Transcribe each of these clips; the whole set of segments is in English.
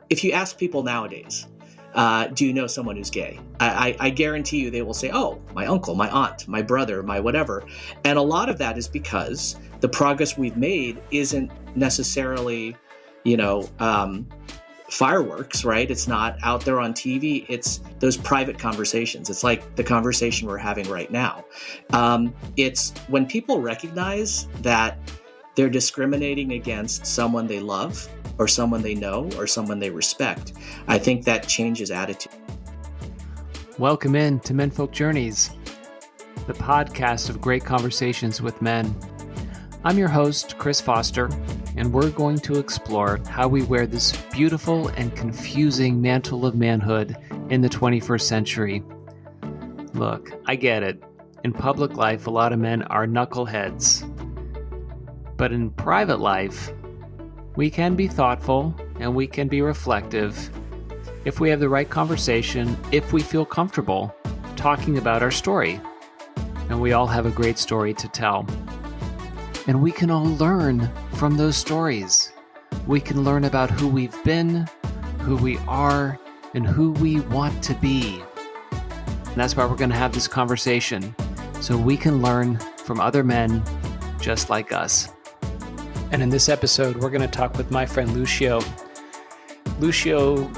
If you ask people nowadays, do you know someone who's gay? I guarantee you they will say, oh, my uncle, my aunt, my brother, my whatever. And a lot of that is because the progress we've made isn't necessarily, fireworks, right? It's not out there on TV. It's those private conversations. It's like the conversation we're having right now. It's when people recognize that they're discriminating against someone they love or someone they know or someone they respect. I think that changes attitude. Welcome in to Menfolk Journeys, the podcast of great conversations with men. I'm your host, Chris Foster, and we're going to explore how we wear this beautiful and confusing mantle of manhood in the 21st century. Look, I get it. In public life, a lot of men are knuckleheads. But in private life, we can be thoughtful and we can be reflective if we have the right conversation, if we feel comfortable talking about our story. And we all have a great story to tell. And we can all learn from those stories. We can learn about who we've been, who we are, and who we want to be. And that's why we're going to have this conversation, so we can learn from other men just like us. And in this episode, we're going to talk with my friend Lucio. Lucio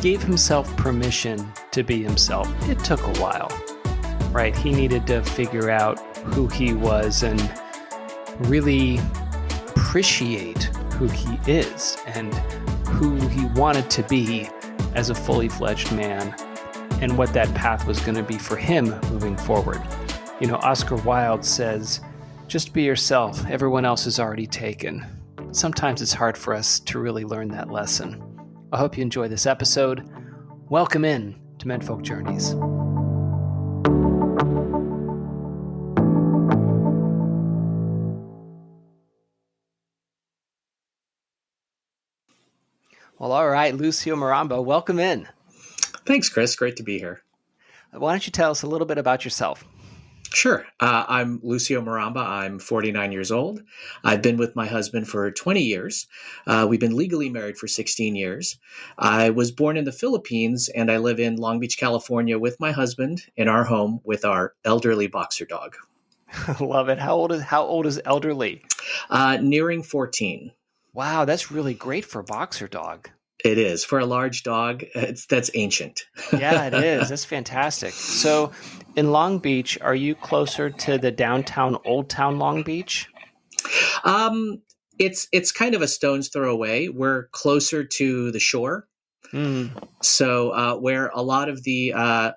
gave himself permission to be himself. It took a while, right? He needed to figure out who he was and really appreciate who he is and who he wanted to be as a fully fledged man and what that path was going to be for him moving forward. You know, Oscar Wilde says, just be yourself. Everyone else is already taken. Sometimes it's hard for us to really learn that lesson. I hope you enjoy this episode. Welcome in to Menfolk Journeys. Well, all right, Lucio Maramba, welcome in. Thanks, Chris. Great to be here. Why don't you tell us a little bit about yourself? Sure. I'm Lucio Maramba. I'm 49 years old. I've been with my husband for 20 years. We've been legally married for 16 years. I was born in the Philippines, and I live in Long Beach, California with my husband in our home with our elderly boxer dog. Love it. How old is elderly? Nearing 14. Wow, that's really great for a boxer dog. It is. For a large dog, that's ancient. Yeah, it is. That's fantastic. So in Long Beach, are you closer to the downtown Old Town Long Beach? It's kind of a stone's throw away. We're closer to the shore. So where a lot of the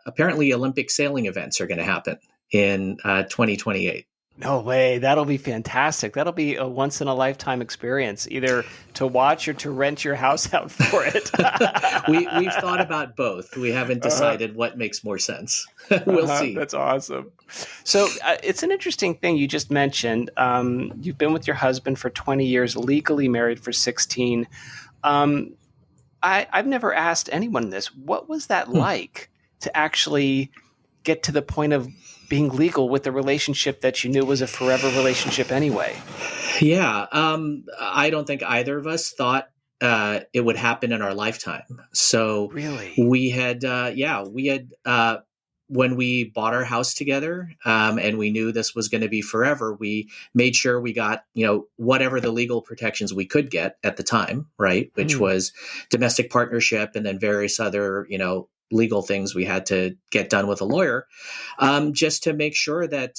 apparently Olympic sailing events are going to happen in 2028. No way. That'll be fantastic. That'll be a once-in-a-lifetime experience, either to watch or to rent your house out for it. We've thought about both. We haven't decided what makes more sense. We'll see. That's awesome. So it's an interesting thing you just mentioned. You've been with your husband for 20 years, legally married for 16. I've never asked anyone this. What was that like to actually get to the point of being legal with a relationship that you knew was a forever relationship anyway? Yeah. I don't think either of us thought it would happen in our lifetime. So really, we had when we bought our house together, and we knew this was going to be forever, we made sure we got, whatever the legal protections we could get at the time, right? Which was domestic partnership and then various other, legal things we had to get done with a lawyer, just to make sure that,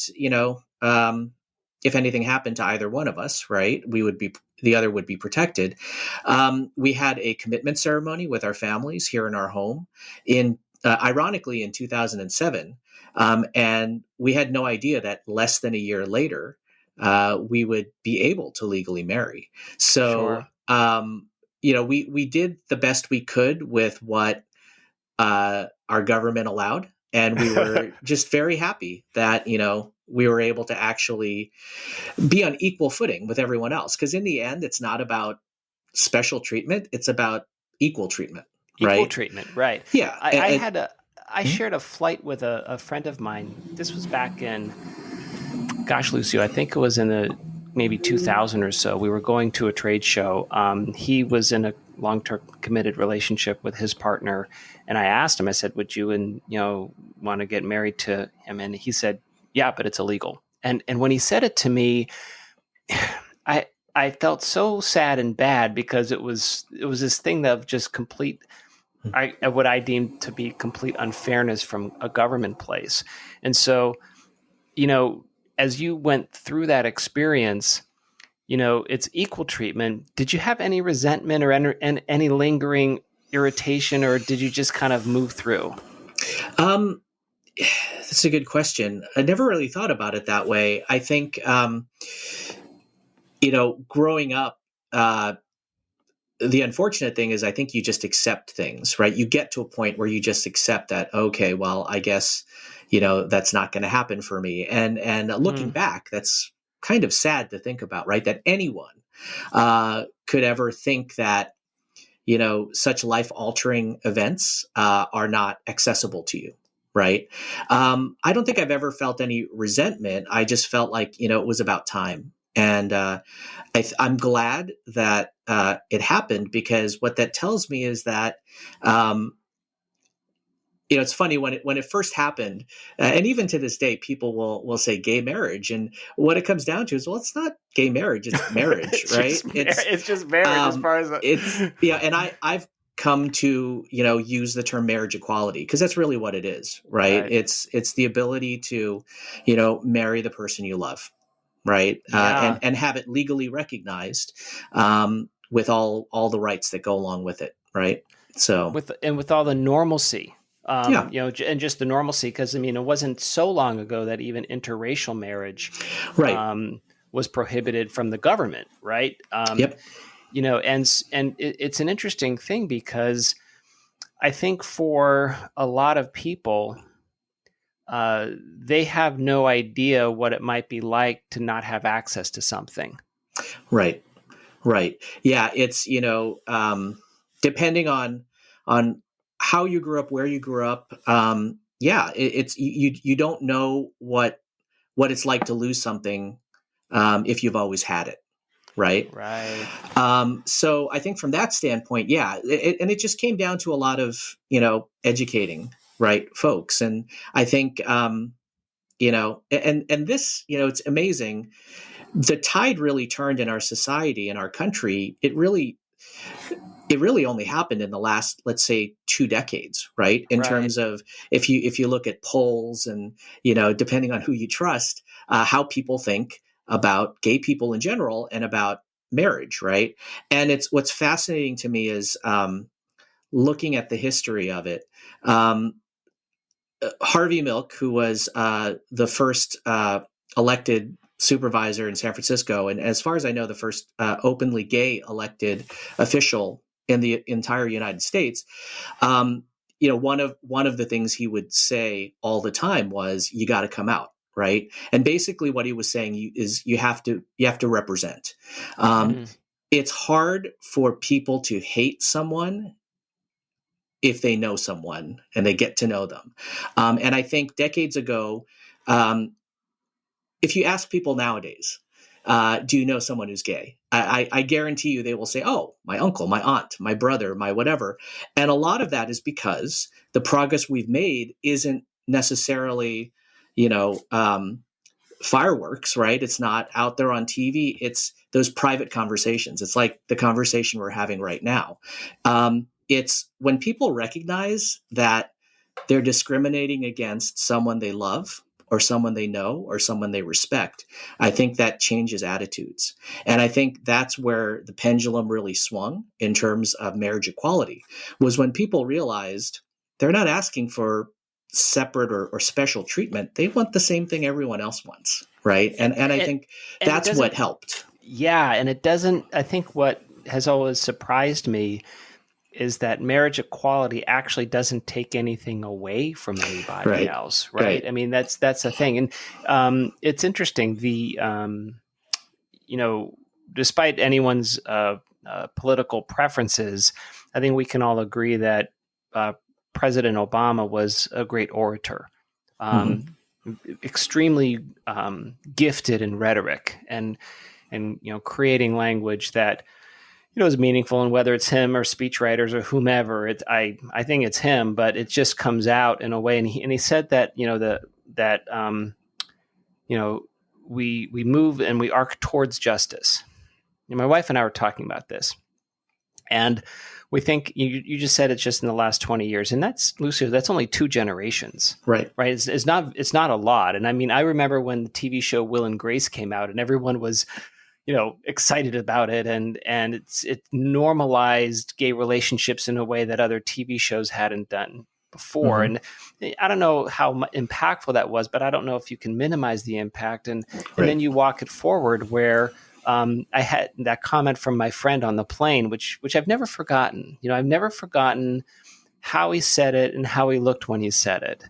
if anything happened to either one of us, right, the other would be protected. We had a commitment ceremony with our families here in our home ironically in 2007. And we had no idea that less than a year later, we would be able to legally marry. So, Sure. We did the best we could with what our government allowed. And we were just very happy that, we were able to actually be on equal footing with everyone else. Because in the end, it's not about special treatment. It's about equal treatment. Equal treatment, right. Yeah. I shared a flight with a friend of mine. This was back in, gosh, Lucio, I think it was in the maybe 2000 or so. We were going to a trade show. He was in a long-term committed relationship with his partner, and I asked him. I said, "Would you want to get married to him?" And he said, "Yeah, but it's illegal." And when he said it to me, I I felt so sad and bad because it was this thing of just complete. What I deemed to be complete unfairness from a government place, and so as you went through that experience, it's equal treatment. Did you have any resentment or any lingering irritation, or did you just kind of move through? That's a good question. I never really thought about it that way. I think, growing up, the unfortunate thing is I think you just accept things, right? You get to a point where you just accept that, okay, well, I guess, that's not going to happen for me. And looking back, that's kind of sad to think about, right? That anyone could ever think that, such life altering events are not accessible to you. Right. I don't think I've ever felt any resentment. I just felt like, it was about time. And I'm glad that it happened, because what that tells me is that, it's funny when it first happened, and even to this day, people will say gay marriage, and what it comes down to is, well, it's not gay marriage; it's marriage, right? It's just marriage as far as it's and I've come to use the term marriage equality, because that's really what it is, right? It's the ability to marry the person you love, right? And have it legally recognized, with all the rights that go along with it, right? So with all the normalcy, and just the normalcy, because it wasn't so long ago that even interracial marriage, right, was prohibited from the government, right? Yep. And it's an interesting thing, because I think for a lot of people, they have no idea what it might be like to not have access to something. Right. Yeah. It's, depending on how you grew up, where you grew up. It's you don't know what it's like to lose something, if you've always had it. Right. So I think from that standpoint, and it just came down to a lot of, educating, right, folks. And I think, and this, it's amazing. The tide really turned in our society, in our country. It really only happened in the last, let's say, 2 decades, right? In terms of, if you look at polls and, depending on who you trust, how people think about gay people in general and about marriage, right? And what's fascinating to me is, looking at the history of it. Harvey Milk, who was the first elected supervisor in San Francisco, and as far as I know, the first openly gay elected official in the entire United States. One of the things he would say all the time was, "You got to come out." Right. And basically what he was saying is you have to represent. It's hard for people to hate someone if they know someone and they get to know them. And I think decades ago, if you ask people nowadays, do you know someone who's gay? I guarantee you they will say, oh, my uncle, my aunt, my brother, my whatever. And a lot of that is because the progress we've made isn't necessarily, fireworks, right? It's not out there on TV. It's those private conversations. It's like the conversation we're having right now. It's when people recognize that they're discriminating against someone they love or someone they know or someone they respect. I think that changes attitudes. And I think that's where the pendulum really swung in terms of marriage equality, was when people realized they're not asking for separate or special treatment. They want the same thing everyone else wants. Right. And I think that's what helped. Yeah. And it doesn't, I think what has always surprised me is that marriage equality actually doesn't take anything away from anybody else. Right. I mean, that's the thing. And it's interesting. Despite anyone's political preferences, I think we can all agree that President Obama was a great orator. extremely gifted in rhetoric and creating language that is meaningful. And whether it's him or speechwriters or whomever, I think it's him, but it just comes out in a way. And he said that we move and we arc towards justice. And my wife and I were talking about this, and we think you just said it's just in the last 20 years, and that's, Lucio, that's only 2 generations, right? It's not a lot. And I mean, I remember when the TV show Will and Grace came out, and everyone was excited about it, and it normalized gay relationships in a way that other TV shows hadn't done before. Mm-hmm. And I don't know how impactful that was, but I don't know if you can minimize the impact. And then you walk it forward where I had that comment from my friend on the plane, which I've never forgotten. I've never forgotten how he said it and how he looked when he said it.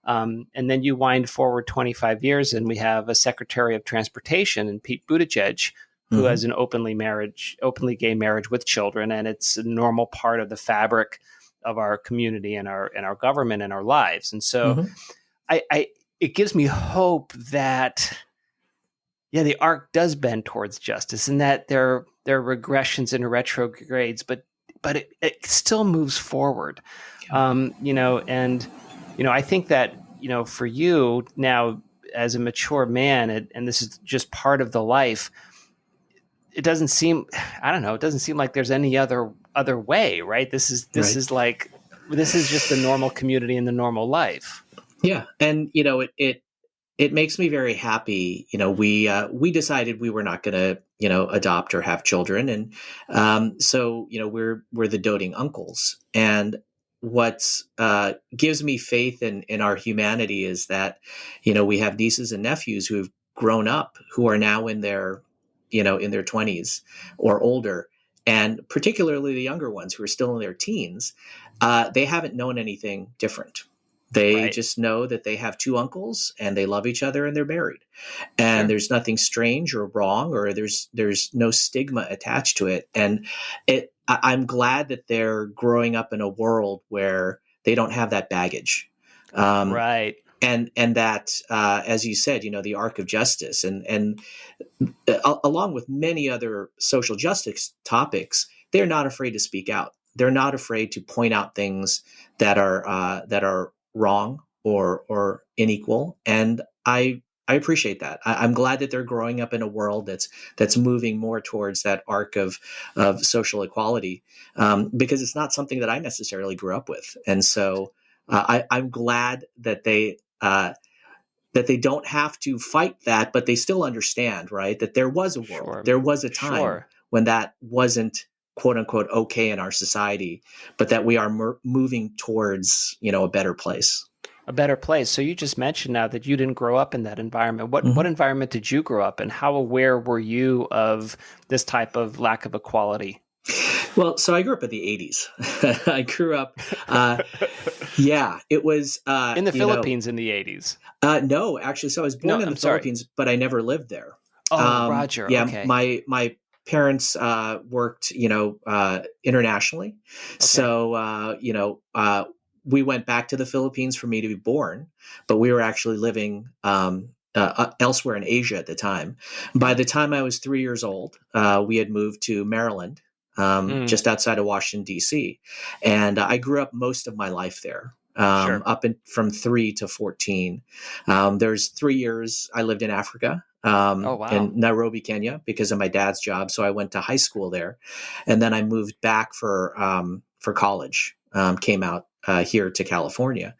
And then you wind forward 25 years, and we have a Secretary of Transportation in Pete Buttigieg, who has an openly gay marriage with children, and it's a normal part of the fabric of our community and our government and our lives. And so, it gives me hope that the arc does bend towards justice, and that there are regressions and retrogrades, but it still moves forward. I think that for you now as a mature man, and this is just part of the life. It doesn't seem like there's any other way, right? This is just the normal community and the normal life. Yeah. And, it makes me very happy. We decided we were not going to, adopt or have children. And, so, we're the doting uncles. And what gives me faith in our humanity is that, we have nieces and nephews who have grown up, who are now in their 20s or older, and particularly the younger ones who are still in their teens. They haven't known anything different. They just know that they have 2 uncles and they love each other and they're married. And there's nothing strange or wrong, or there's no stigma attached to it. And I'm glad that they're growing up in a world where they don't have that baggage. Right. And that, as you said, the arc of justice and along with many other social justice topics, they're not afraid to speak out. They're not afraid to point out things that are wrong or unequal. And I appreciate that. I'm glad that they're growing up in a world that's moving more towards that arc of social equality, because it's not something that I necessarily grew up with. And so I'm glad that they don't have to fight that, but they still understand, right? That there was a world, there was a time when that wasn't quote unquote okay in our society, but that we are moving towards, a better place. A better place. So you just mentioned now that you didn't grow up in that environment. What environment did you grow up in? How aware were you of this type of lack of equality? Well, so I grew up in the 80s. I grew up, it was in the Philippines in the 80s. No, actually. So I was born in the Philippines, but I never lived there. Oh, Roger. Yeah, okay. My parents worked, internationally. Okay. So, we went back to the Philippines for me to be born, but we were actually living elsewhere in Asia at the time. By the time I was 3 years old, we had moved to Maryland, just outside of Washington, D.C. And I grew up most of my life there. From 3 to 14. There's 3 years I lived in Africa, in Nairobi, Kenya, because of my dad's job. So I went to high school there, and then I moved back for college. Came out here to California.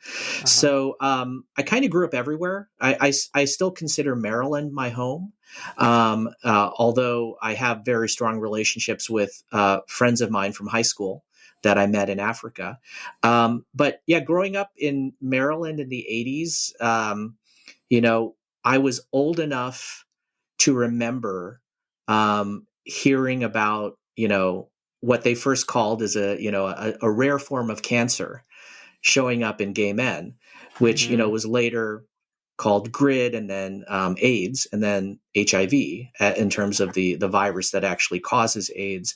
So I kind of grew up everywhere. I still consider Maryland my home, although I have very strong relationships with friends of mine from high school that I met in Africa. But yeah, growing up in Maryland in the 80s, I was old enough to remember hearing about, what they first called as a rare form of cancer showing up in gay men, which, was later called GRID, and then AIDS, and then HIV in terms of the virus that actually causes AIDS.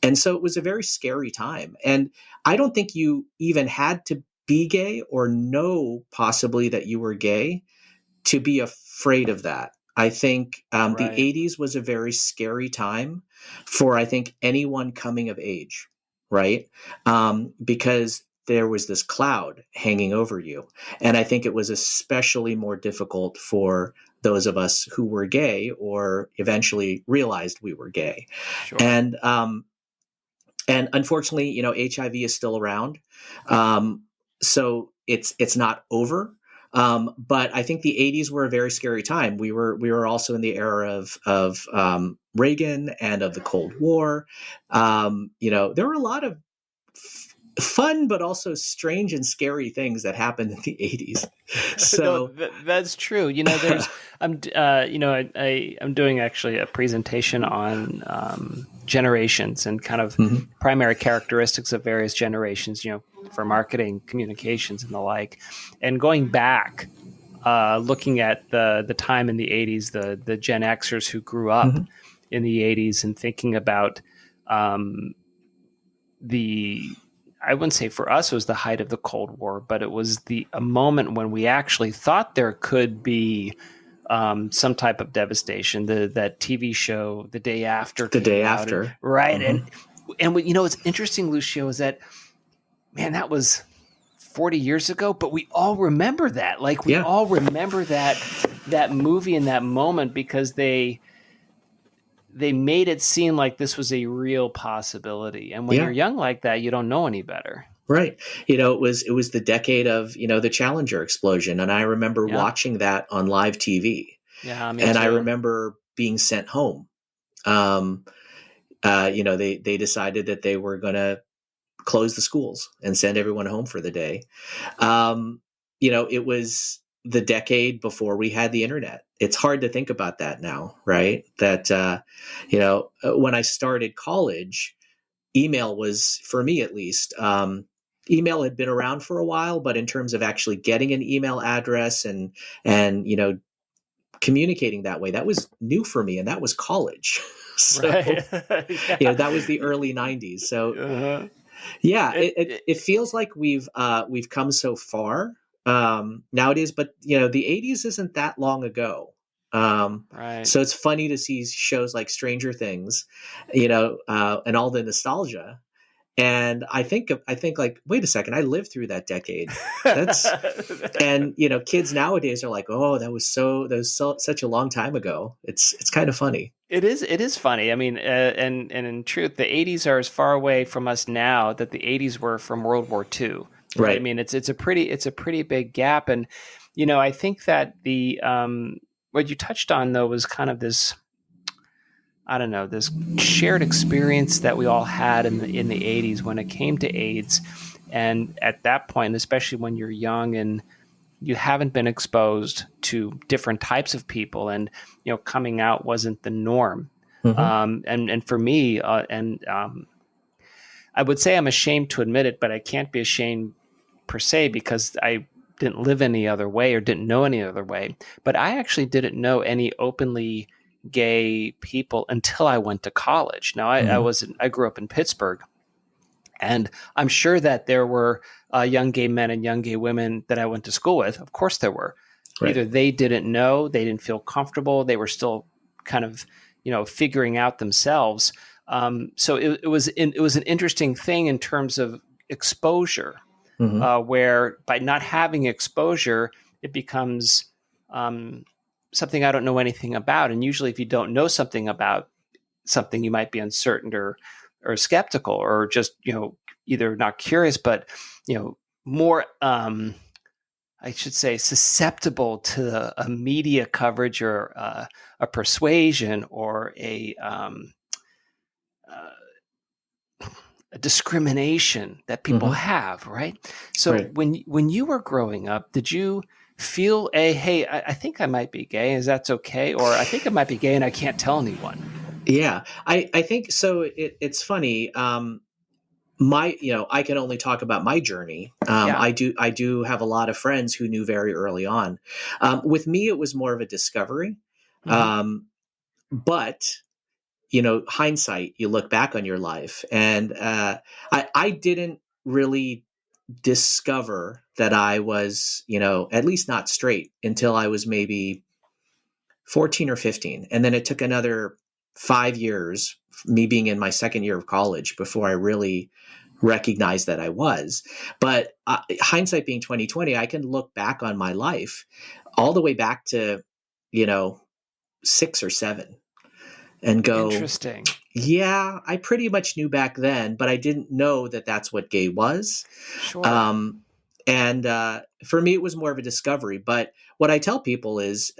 And so it was a very scary time. And I don't think you even had to be gay or know possibly that you were gay to be afraid of that. I think the Right. 80s was a very scary time for, I think, anyone coming of age, right? Because there was this cloud hanging over you. And I think it was especially more difficult for those of us who were gay or eventually realized we were gay. Sure. And unfortunately, HIV is still around. So it's not over. But I think the 80s were a very scary time. We were also in the era of Reagan and of the Cold War. There were a lot of fun, but also strange and scary things that happened in the 80s. No, So, that's true. There's I'm doing actually a presentation on generations and kind of mhm, primary characteristics of various generations. For marketing, communications, and the like, and going back. Looking at the time in the 80s, the Gen Xers who grew up mhm, in the 80s, and thinking about um, I wouldn't say for us it was the height of the Cold War, but it was a moment when we actually thought there could be some type of devastation. That TV show, The Day After, the came day out, and after. right, Hmm. and what's interesting, Lucio, is that, man, that was 40 years ago, but we all remember that. Like, we Yeah. all remember that movie and that moment because they made it seem like this was a real possibility. And when you're Yeah. young like that, you don't know any better. Right. It was the decade of, the Challenger explosion. And I remember Yeah. watching that on live TV. Yeah, me And I too. remember being sent home. They decided that they were going to close the schools and send everyone home for the day. It was the decade before we had the internet. It's hard to think about that now, right? That, when I started college, email was, for me at least, email had been around for a while, but in terms of actually getting an email address and communicating that way, that was new for me, and that was college. So, Right. Yeah. that was the early 90s. So, Uh-huh. yeah, It, it it, it feels like we've come so far nowadays, but the 80s isn't that long ago. Um, right. so it's funny to see shows like Stranger Things, and all the nostalgia. And I think like, wait a second, I lived through that decade. That's and kids nowadays are like, oh, that was such a long time ago. It's kind of funny. It is funny. I mean, and in truth, the 80s are as far away from us now that the 80s were from World War II. Right? I Right. mean, it's a pretty big gap, and I think that the what you touched on though was kind of this, I don't know, this shared experience that we all had in the 80s when it came to AIDS. And at that point, especially when you're young and you haven't been exposed to different types of people, and coming out wasn't the norm. Hmm. And for me, and I would say I'm ashamed to admit it, but I can't be ashamed per se because I didn't live any other way or didn't know any other way. But I actually didn't know any openly gay people until I went to college. Now, Hmm. I grew up in Pittsburgh, and I'm sure that there were young gay men and young gay women that I went to school with. Of course, there were. Right. Either they didn't know, they didn't feel comfortable, they were still kind of, figuring out themselves. So it was an interesting thing in terms of exposure, Hmm. where by not having exposure, it becomes um, something I don't know anything about. And usually, if you don't know something about something, you might be uncertain or skeptical, or just either not curious, but more I should say susceptible to a media coverage or a persuasion or uh, a discrimination that people Hmm. have, right? So Right. when you were growing up, did you feel a, hey, I think I might be gay, is that's okay, or I think I might be gay and I can't tell anyone? Yeah, I think so. It's funny. I can only talk about my journey. Yeah. I do have a lot of friends who knew very early on. With me, it was more of a discovery. Hmm. Um, but hindsight, you look back on your life, and I didn't really discover that I was, at least not straight until I was maybe 14 or 15. And then it took another 5 years, me being in my second year of college, before I really recognized that I was. But hindsight being 2020, I can look back on my life all the way back to, 6 or 7 and go, Interesting. yeah, I pretty much knew back then, but I didn't know that that's what gay was. Sure. And for me, it was more of a discovery. But what I tell people is,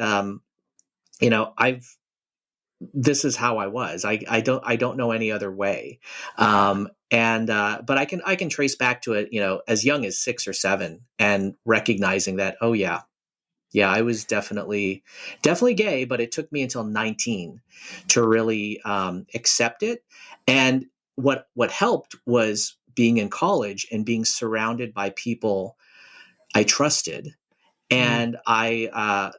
this is how I was. I don't know any other way. But I can trace back to it, as young as 6 or 7, and recognizing that, oh yeah, I was definitely gay, but it took me until 19 to really accept it. And what helped was being in college and being surrounded by people I trusted. And I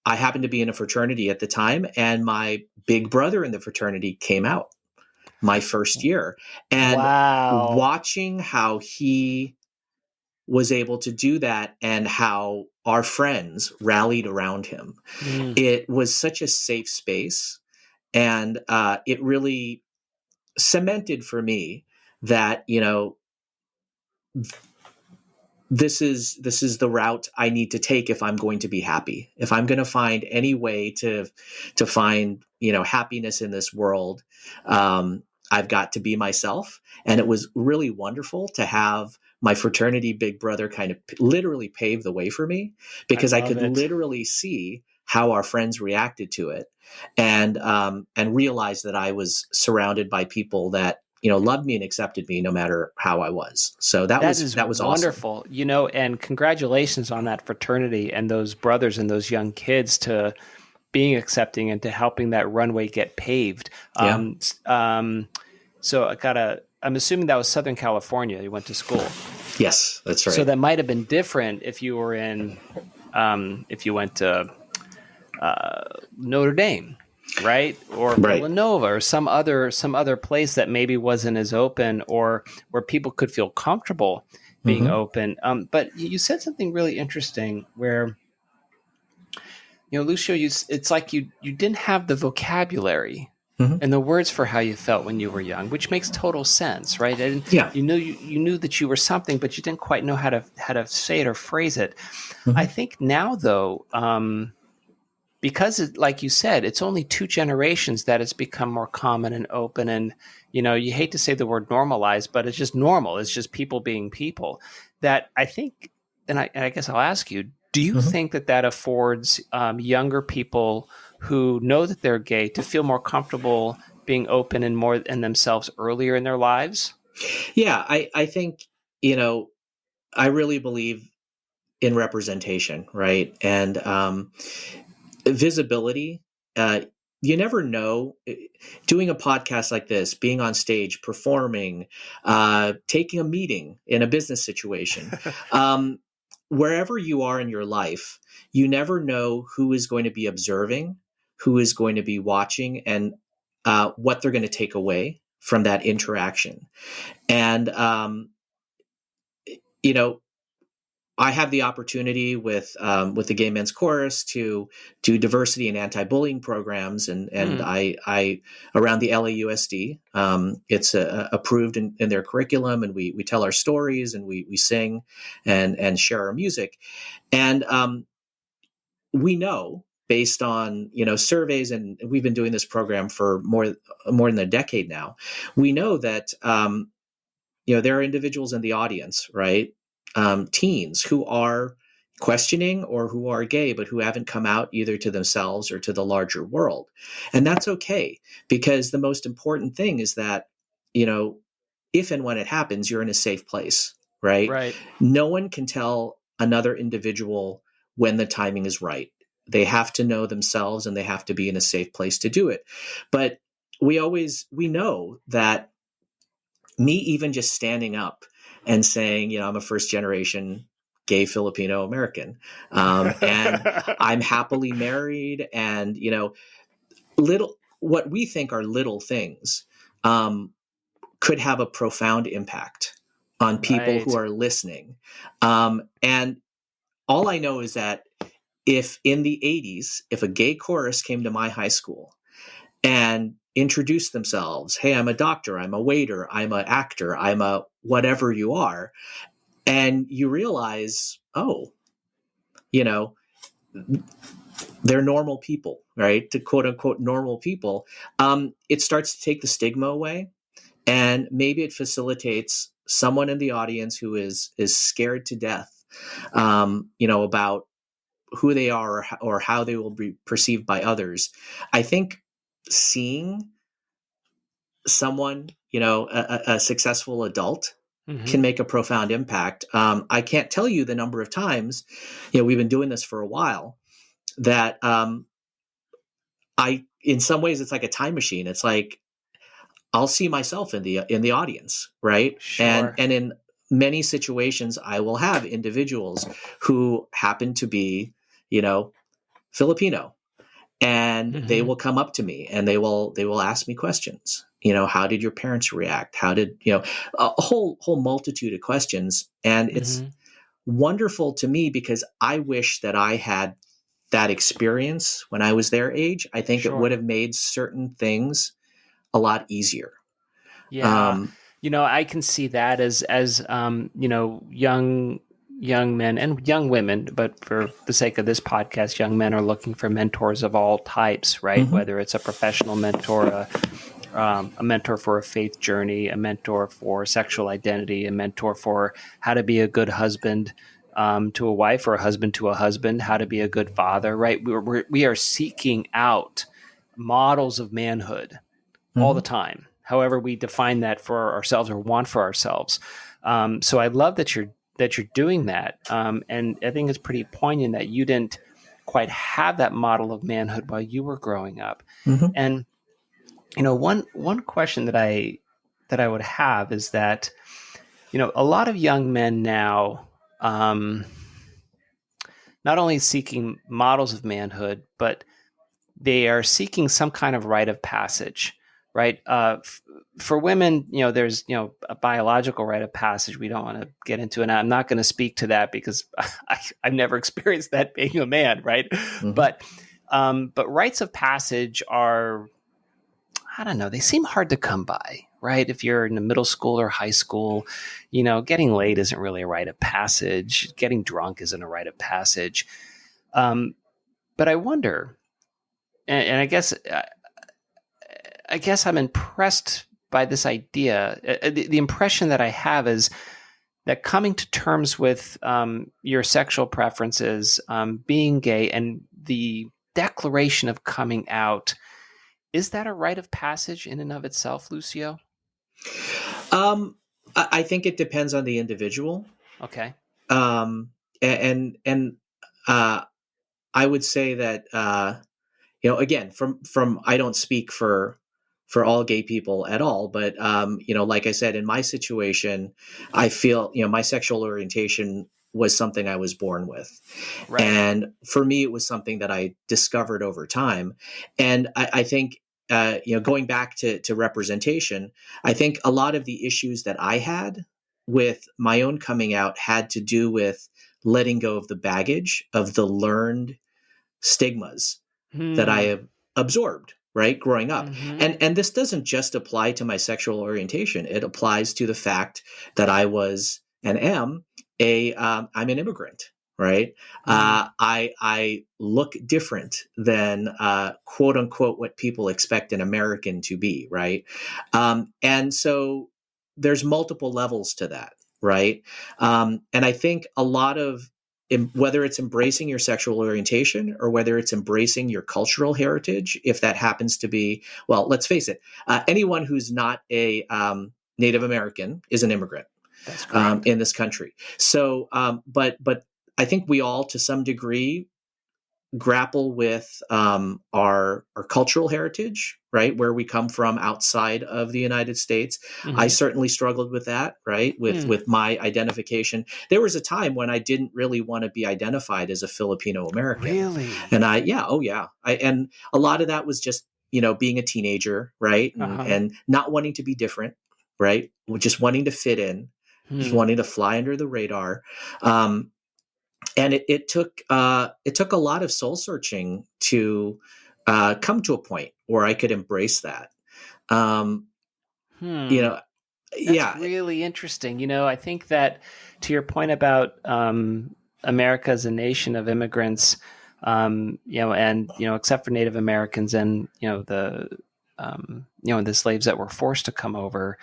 happened to be in a fraternity at the time, and my big brother in the fraternity came out my first year. And Wow. watching how he was able to do that and how our friends rallied around him, it was such a safe space. And it really cemented for me that, this is the route I need to take if I'm going to be happy. If I'm going to find any way to find, happiness in this world, I've got to be myself. And it was really wonderful to have my fraternity big brother kind of literally pave the way for me, because I could literally see how our friends reacted to it, and realize that I was surrounded by people that, loved me and accepted me no matter how I was. So that was wonderful, awesome. And congratulations on that fraternity and those brothers and those young kids to being accepting and to helping that runway get paved. Yeah. So I'm assuming that was Southern California you went to school. Yes, that's right. So that might have been different if you were if you went to Notre Dame, right? Or Villanova, or some other place that maybe wasn't as open, or where people could feel comfortable being open. But you said something really interesting where, Lucio, it's like you didn't have the vocabulary and the words for how you felt when you were young, which makes total sense, right? And you knew that you were something, but you didn't quite know how to say it or phrase it. I think now, though, because like you said, it's only 2 generations that it's become more common and open. And, you hate to say the word normalized, but it's just normal. It's just people being people. That I think, and I guess I'll ask you, do you think that affords younger people who know that they're gay to feel more comfortable being open and more in themselves earlier in their lives? Yeah, I think, I really believe in representation, right? And visibility. You never know. Doing a podcast like this, being on stage, performing, taking a meeting in a business situation, wherever you are in your life, you never know who is going to be observing, who is going to be watching, and what they're going to take away from that interaction. And, I have the opportunity with the Gay Men's Chorus to do diversity and anti-bullying programs, and I around the LAUSD. It's approved in their curriculum, and we tell our stories, and we sing and share our music, and we know, based on surveys, and we've been doing this program for more than a decade now. We know that there are individuals in the audience, right? Teens who are questioning or who are gay, but who haven't come out either to themselves or to the larger world. And that's okay, because the most important thing is that, if and when it happens, you're in a safe place, right? Right. No one can tell another individual when the timing is right. They have to know themselves, and they have to be in a safe place to do it. But we know that me even just standing up and saying, I'm a first generation gay Filipino American, and I'm happily married, and what we think are little things could have a profound impact on people who Right. are listening. And all I know is that if in the 80s, if a gay chorus came to my high school and introduced themselves, hey, I'm a doctor, I'm a waiter, I'm an actor, I'm a whatever you are, and you realize, oh, you know, they're normal people, right? To quote unquote normal people, it starts to take the stigma away, and maybe it facilitates someone in the audience who is scared to death, about who they are or how they will be perceived by others. I think seeing someone, a successful adult Mm-hmm. can make a profound impact. I can't tell you the number of times, we've been doing this for a while, that in some ways, it's like a time machine. It's like I'll see myself in the audience, right? And Sure. and in many situations, I will have individuals who happen to be, Filipino, and they Mm-hmm. will come up to me and they will ask me questions. How did your parents react? How did a whole multitude of questions, and it's Mm-hmm. wonderful to me because I wish that I had that experience when I was their age. I think it would Sure. have made certain things a lot easier. Yeah. Um, I can see that as young men and young women, but for the sake of this podcast, young men are looking for mentors of all types, right? mhm, Whether it's a professional mentor, a mentor for a faith journey, a mentor for sexual identity, a mentor for how to be a good husband to a wife, or a husband to a husband, how to be a good father, right? We are seeking out models of manhood all the mhm. time, however we define that for ourselves or want for ourselves. So I love that you're doing that, and I think it's pretty poignant that you didn't quite have that model of manhood while you were growing up. Mhm. And one question that I would have is that a lot of young men now, um, not only seeking models of manhood, but they are seeking some kind of rite of passage, right? For women, there's a biological rite of passage. We don't want to get into, and I'm not going to speak to that because I've never experienced that being a man, right? Mhm. But rites of passage are, I don't know, they seem hard to come by, right? If you're in the middle school or high school, getting laid isn't really a rite of passage. Getting drunk isn't a rite of passage. Um, but I wonder, and I guess I'm impressed by this idea. The impression that I have is that coming to terms with your sexual preferences, being gay, and the declaration of coming out, is that a rite of passage in and of itself, Lucio? Um, I think it depends on the individual. Okay. Um, and uh, I would say that again, from I don't speak for all gay people at all, but like I said, in my situation, I feel my sexual orientation was something I was born with, Right. and for me, it was something that I discovered over time, and I think. Going back to representation, I think a lot of the issues that I had with my own coming out had to do with letting go of the baggage of the learned stigmas that I Hmm. have absorbed, right, growing up. Mm-hmm. And this doesn't just apply to my sexual orientation. It applies to the fact that I was and am I'm an immigrant, right? Mm. I look different than quote unquote what people expect an American to be, right? And so there's multiple levels to that, right? And I think a lot of whether it's embracing your sexual orientation or whether it's embracing your cultural heritage, if that happens to be, well, let's face it, anyone who's not a Native American is an immigrant That's correct. in this country. So, but I think we all, to some degree, grapple with our cultural heritage, right, where we come from outside of the United States. I Mm-hmm. certainly struggled with that, right, with Mm. with my identification. There was a time when I didn't really want to be identified as a Filipino American, Really? and oh yeah, and a lot of that was just being a teenager, right, and Uh-huh. and not wanting to be different, right, just wanting to fit in. just wanting to fly under the radar. And it took a lot of soul searching to come to a point where I could embrace that. You know, That's yeah, really interesting. I think that to your point about America as a nation of immigrants, and except for Native Americans and the slaves that were forced to come over,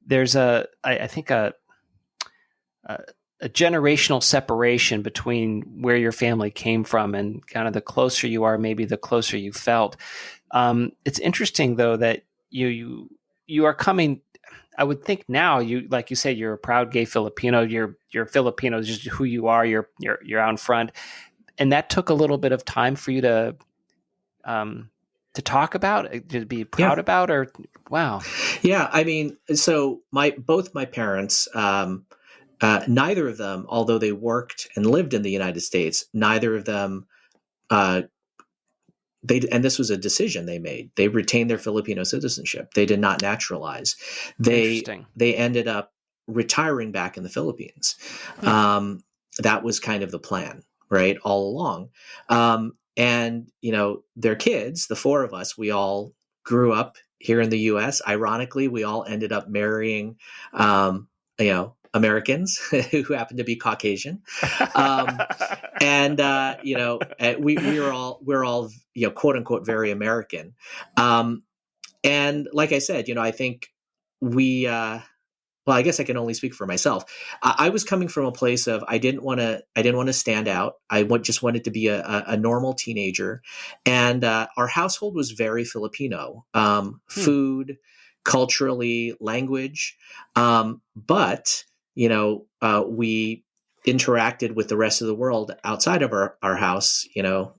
there's I think a generational separation between where your family came from, and kind of the closer you are, maybe the closer you felt. It's interesting though that you are coming. I would think now, like you said, you're a proud gay Filipino. You're Filipino, just who you are. You're out front, and that took a little bit of time for you to talk about, to be proud about, or wow. Yeah, I mean, so both my parents, neither of them, although they worked and lived in the United States, neither of them, and this was a decision they made. They retained their Filipino citizenship. They did not naturalize. They ended up retiring back in the Philippines. That was kind of the plan, right, all along. And their kids, the four of us, we all grew up here in the U.S. Ironically, we all ended up marrying, Americans who happen to be Caucasian. And we're all quote unquote very American. And like I said, I think well, I guess I can only speak for myself. I was coming from a place of I didn't want to stand out. I just wanted to be a normal teenager, and our household was very Filipino. Food, culturally, language, but we interacted with the rest of the world outside of our house, in a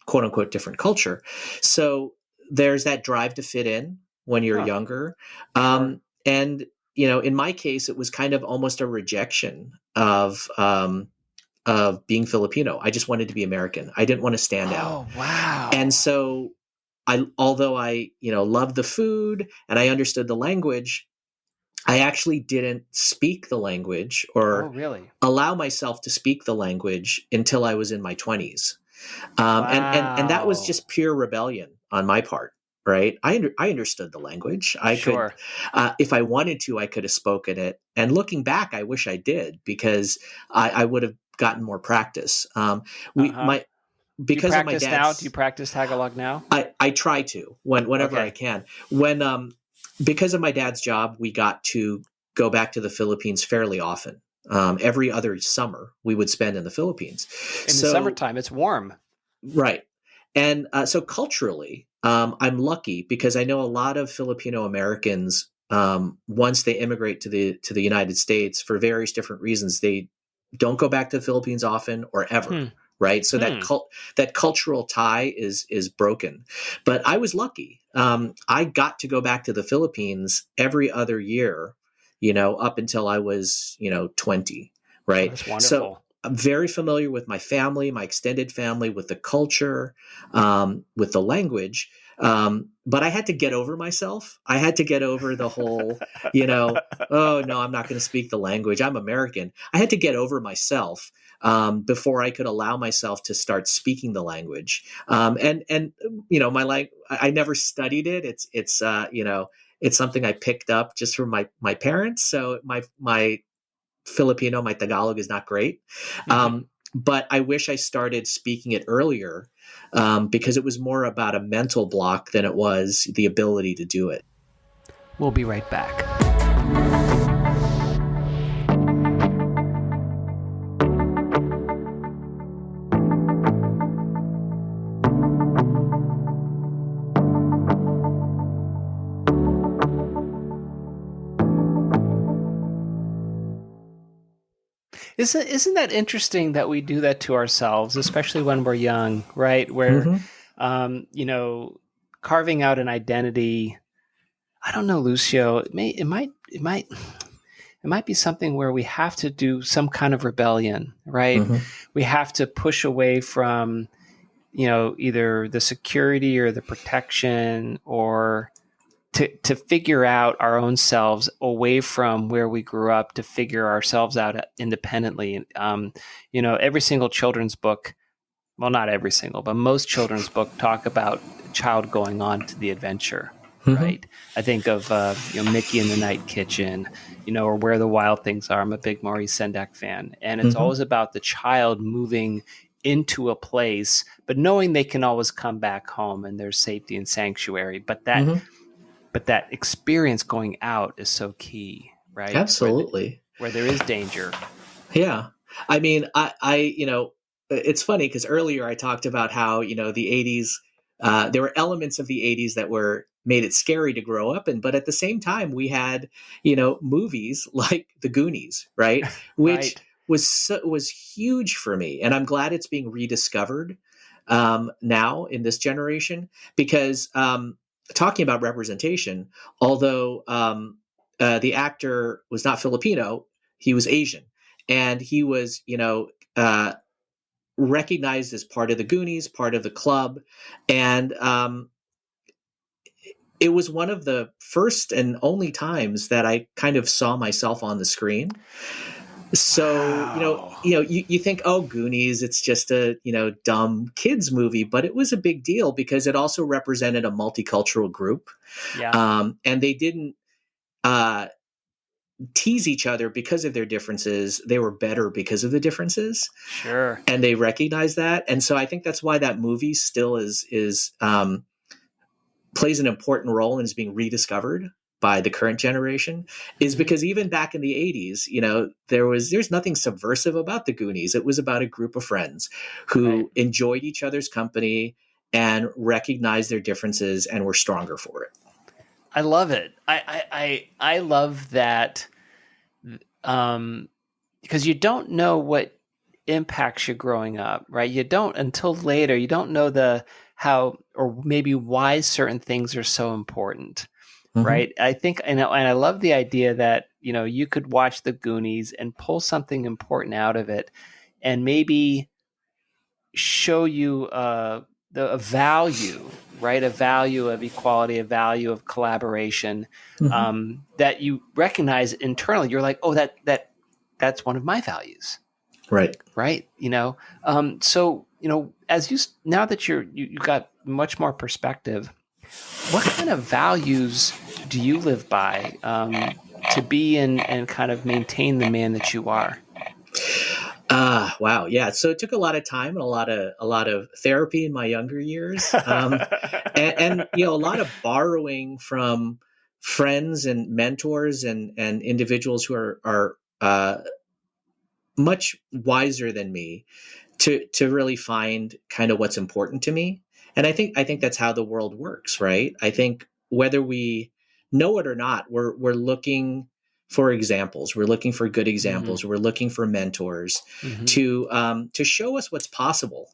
quote unquote different culture. So there's that drive to fit in when you're younger. Sure. And, in my case, it was kind of almost a rejection of being Filipino. I just wanted to be American. I didn't want to stand out. Oh, wow. And so although I loved the food and I understood the language, I actually didn't speak the language or allow myself to speak the language until I was in my 20s. And that was just pure rebellion on my part. Right. I understood the language. I could, if I wanted to, I could have spoken it. And looking back, I wish I did, because I would have gotten more practice. Because of my dad's, now, do you practice Tagalog now? I try to whenever I can. Because of my dad's job, we got to go back to the Philippines fairly often. Every other summer we would spend in the Philippines. In the summertime, it's warm. Right. And so culturally, I'm lucky because I know a lot of Filipino Americans, once they immigrate to the United States for various different reasons, they don't go back to the Philippines often or ever. Right. So that cultural tie is broken. But I was lucky. I got to go back to the Philippines every other year, up until I was, 20. Right. That's wonderful. So I'm very familiar with my family, my extended family, with the culture, with the language. But I had to get over myself. I had to get over the whole, oh, no, I'm not going to speak the language. I'm American. I had to get over myself before I could allow myself to start speaking the language. And my I never studied it. It's something I picked up just from my parents. So my Filipino, my Tagalog is not great. But I wish I started speaking it earlier, because it was more about a mental block than it was the ability to do it. We'll be right back. Isn't that interesting that we do that to ourselves, especially when we're young, right? Where, carving out an identity. I don't know, Lucio. It might be something where we have to do some kind of rebellion, right? We have to push away from, either the security or the protection, or to figure out our own selves away from where we grew up, to figure ourselves out independently. Every single children's book, well, not every single, but most children's book talk about a child going on to the adventure, Mm-hmm. right? I think of Mickey in the Night Kitchen, or Where the Wild Things Are. I'm a big Maurice Sendak fan, and it's Mm-hmm. always about the child moving into a place, but knowing they can always come back home and there's safety and sanctuary. Mm-hmm. But that experience going out is so key, right? Absolutely. Where there is danger. Yeah. I mean, it's funny because earlier I talked about how, the 80s, there were elements of the 80s that made it scary to grow up in. But at the same time, we had, movies like The Goonies, right? Which Right. was huge for me. And I'm glad it's being rediscovered now in this generation because talking about representation, although the actor was not Filipino, he was Asian. And he was, recognized as part of the Goonies, part of the club. And it was one of the first and only times that I kind of saw myself on the screen. So, Wow. you think, oh, Goonies, it's just a, dumb kids movie, but it was a big deal because it also represented a multicultural group. Yeah. And they didn't tease each other because of their differences. They were better because of the differences. Sure. And they recognize that. And so I think that's why that movie still is plays an important role and is being rediscovered by the current generation, is because even back in the 80s, there's nothing subversive about the Goonies. It was about a group of friends who enjoyed each other's company and recognized their differences and were stronger for it. I love it. I love that, because you don't know what impacts you growing up, right? You don't until later. You don't know how or maybe why certain things are so important, Mm-hmm. right? I think, and I love the idea that you could watch the Goonies and pull something important out of it, and maybe show you a value, right? A value of equality, a value of collaboration, Mm-hmm. that you recognize internally. You're like, oh, that's one of my values, Right. right? So as now that you got much more perspective, what kind of values do you live by, to be and kind of maintain the man that you are? Wow. Yeah. So it took a lot of time and a lot of therapy in my younger years. And a lot of borrowing from friends and mentors and individuals who are much wiser than me to really find kind of what's important to me. And I think that's how the world works, right? I think whether we know it or not, we're looking for examples. We're looking for good examples. Mm-hmm. We're looking for mentors Mm-hmm. to show us what's possible,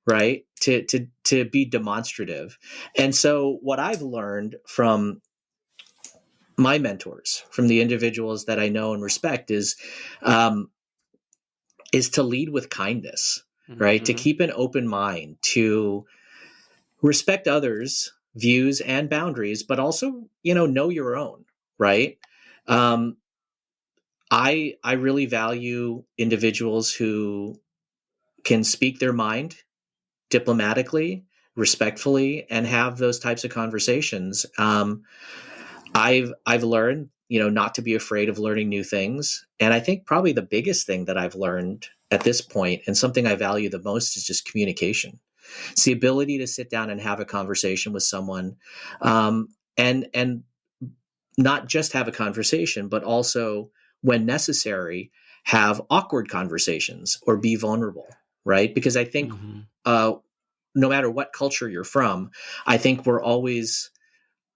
right? To be demonstrative. And so what I've learned from my mentors, from the individuals that I know and respect, um, is to lead with kindness, right? To Mm-hmm. keep an open mind, to respect others' views and boundaries, but also, know your own, right? Um, I really value individuals who can speak their mind diplomatically, respectfully, and have those types of conversations. I've learned, not to be afraid of learning new things, and I think probably the biggest thing that I've learned at this point, and something I value the most, is just communication. It's the ability to sit down and have a conversation with someone, and not just have a conversation, but also, when necessary, have awkward conversations or be vulnerable, right? Because I think Mm-hmm. no matter what culture you're from, I think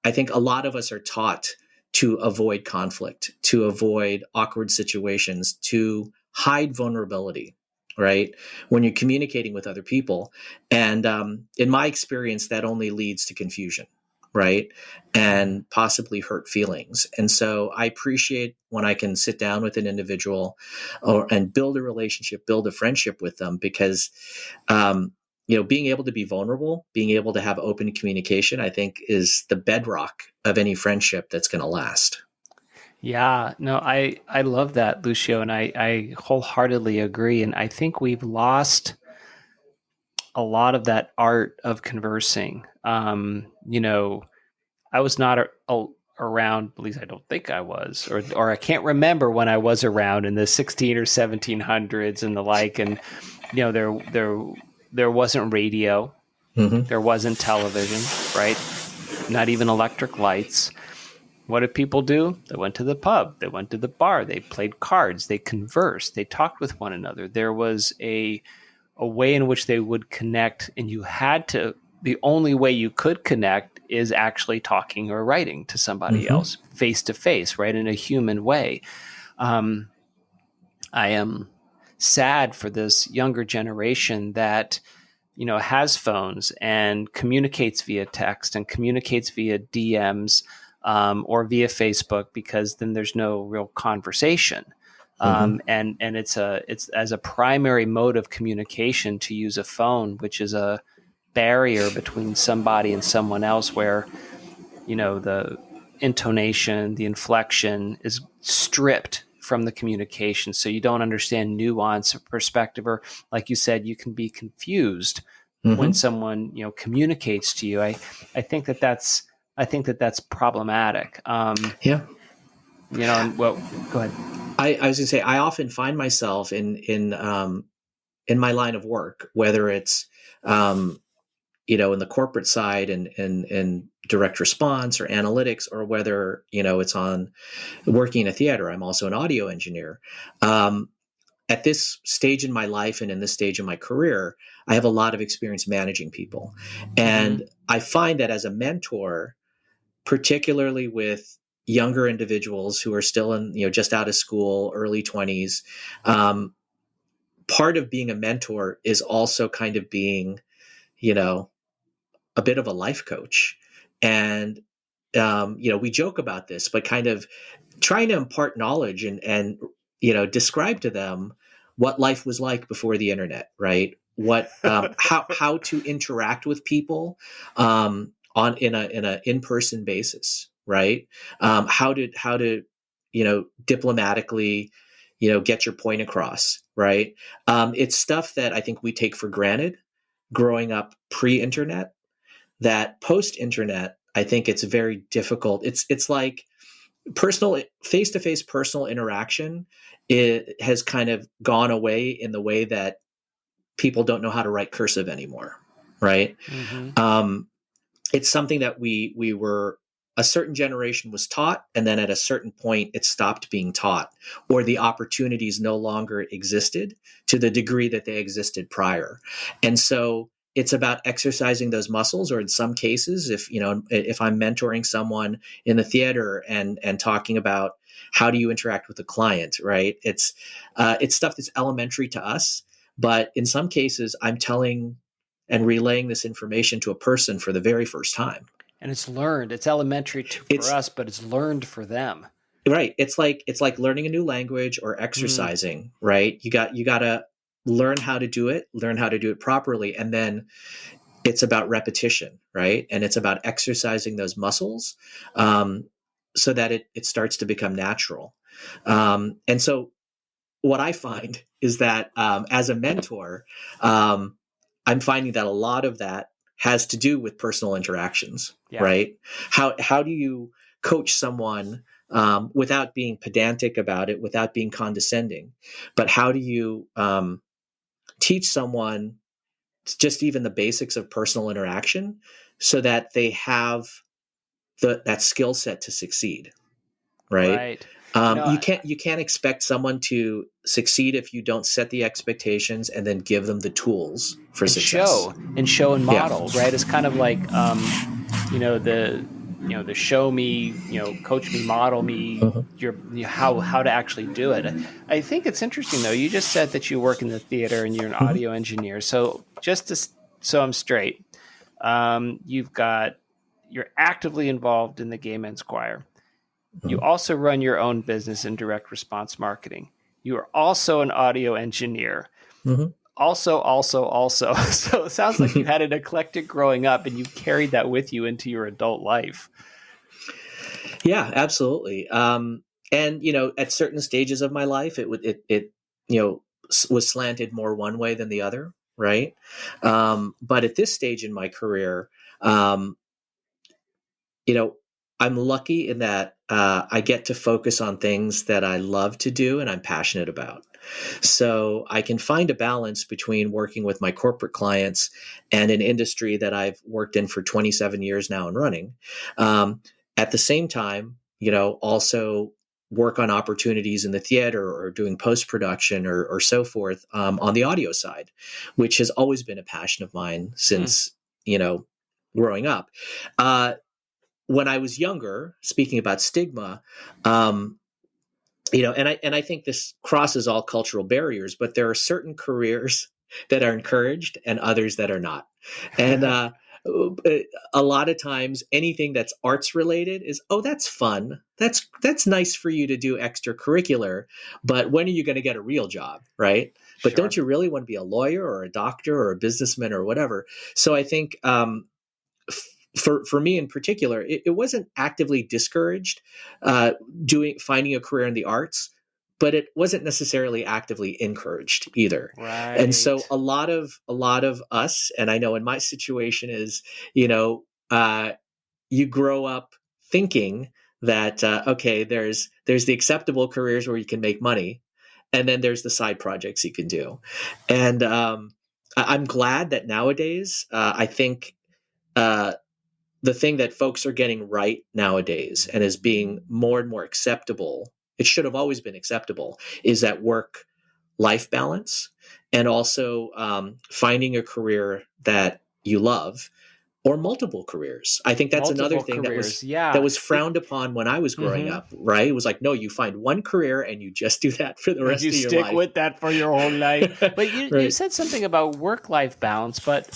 I think a lot of us are taught to avoid conflict, to avoid awkward situations, to hide vulnerability, right? When you're communicating with other people. And in my experience, that only leads to confusion, right? Mm-hmm. And possibly hurt feelings. And so I appreciate when I can sit down with an individual and build a relationship, build a friendship with them, because being able to be vulnerable, being able to have open communication, I think is the bedrock of any friendship that's going to last. Yeah, no, I love that, Lucio, and I wholeheartedly agree. And I think we've lost a lot of that art of conversing. I was not around, at least I don't think I was, or I can't remember when I was around in the 16 or 1700s and the like. And there wasn't radio, Mm-hmm. there wasn't television, right? Not even electric lights. What did people do? They went to the pub, they went to the bar, they played cards, they conversed, they talked with one another. There was a way in which they would connect, and the only way you could connect is actually talking or writing to somebody Mm-hmm. else face to face, right? In a human way. I am sad for this younger generation that, has phones and communicates via text and communicates via DMs, or via Facebook, because then there's no real conversation. Mm-hmm. And it's as a primary mode of communication to use a phone, which is a barrier between somebody and someone else, where the intonation, the inflection is stripped from the communication, so you don't understand nuance or perspective, or like you said, you can be confused when Mm-hmm. someone communicates to you. I think that's problematic. Yeah. And well, go ahead. I was going to say, I often find myself in my line of work, whether it's, in the corporate side and direct response or analytics, or whether, it's on working in a theater. I'm also an audio engineer. At this stage in my life and in this stage in my career, I have a lot of experience managing people. And I find that as a mentor, particularly with younger individuals who are still in, just out of school, early 20s, part of being a mentor is also kind of being, a bit of a life coach. And, we joke about this, but kind of trying to impart knowledge and describe to them what life was like before the internet, right? What, how to interact with people, in a in-person basis, right? How to, diplomatically, get your point across, right? It's stuff that I think we take for granted growing up pre-internet, that post-internet, I think it's very difficult. It's like personal, face-to-face personal interaction, it has kind of gone away in the way that people don't know how to write cursive anymore, right? Mm-hmm. It's something that we were, a certain generation was taught, and then at a certain point it stopped being taught, or the opportunities no longer existed to the degree that they existed prior. And so it's about exercising those muscles, or in some cases, if I'm mentoring someone in the theater and talking about how do you interact with a client, right? It's stuff that's elementary to us, but in some cases I'm telling and relaying this information to a person for the very first time. And it's learned. It's elementary for It's us, but it's learned for them. right. It's like learning a new language or exercising, right? You got to learn how to do it properly, and then it's about repetition, right? And it's about exercising those muscles, so that it starts to become natural. And so what I find is that, as a mentor, I'm finding that a lot of that has to do with personal interactions, Yeah. right? How do you coach someone, without being pedantic about it, without being condescending, but how do you, teach someone just even the basics of personal interaction, so that they have that skill set to succeed, right? Right. You can't expect someone to succeed if you don't set the expectations and then give them the tools for success. Show and Yeah. model, right? It's kind of like, the show me, coach me, model me, how to actually do it. I think it's interesting though. You just said that you work in the theater and you're an audio engineer. So so I'm straight, you're actively involved in the Gay Men's Choir. You also run your own business in direct response marketing. You are also an audio engineer. Mm-hmm. also. So it sounds like you had an eclectic growing up and you've carried that with you into your adult life. Yeah, absolutely. And at certain stages of my life, it was slanted more one way than the other, right? But at this stage in my career, um, you know, I'm lucky in that I get to focus on things that I love to do and I'm passionate about. So I can find a balance between working with my corporate clients and an industry that I've worked in for 27 years now and running. Um, at the same time, also work on opportunities in the theater or doing post production or so forth on the audio side, which has always been a passion of mine since growing up. When I was younger, speaking about stigma, um, and I think this crosses all cultural barriers, but there are certain careers that are encouraged and others that are not. And a lot of times, anything that's arts related is, oh, that's fun. That's nice for you to do extracurricular, but when are you going to get a real job, right? But Sure. don't you really want to be a lawyer or a doctor or a businessman or whatever? So I think for me in particular, it wasn't actively discouraged finding a career in the arts, but it wasn't necessarily actively encouraged either. Right. And so a lot of us, and I know in my situation is, you grow up thinking that okay, there's the acceptable careers where you can make money, and then there's the side projects you can do. And I'm glad that nowadays, I think. The thing that folks are getting right nowadays and is being more and more acceptable, it should have always been acceptable, is that work life balance and also finding a career that you love or multiple careers. I think that's another thing that was frowned upon when I was growing up, right? It was like, no, you find one career and you just do that for the rest of your life. You stick with that for your whole life. But you said something about work-life balance, but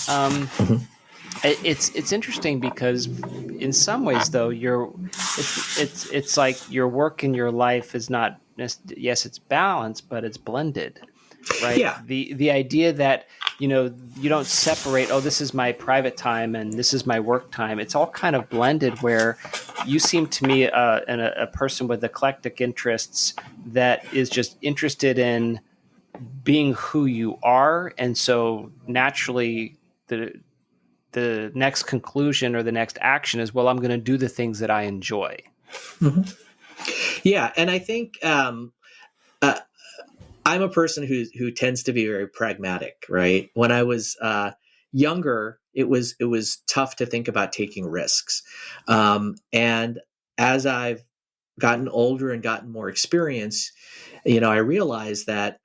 it's interesting because in some ways, though, it's like your work and your life is not, yes, it's balanced, but it's blended, right? Yeah. The idea that you don't separate, oh, this is my private time and this is my work time. It's all kind of blended, where you seem to me a person with eclectic interests that is just interested in being who you are, and so naturally the next conclusion or the next action is, well, I'm going to do the things that I enjoy. Mm-hmm. Yeah. And I think I'm a person who tends to be very pragmatic, right? When I was younger, it was tough to think about taking risks. And as I've gotten older and gotten more experience, I realized that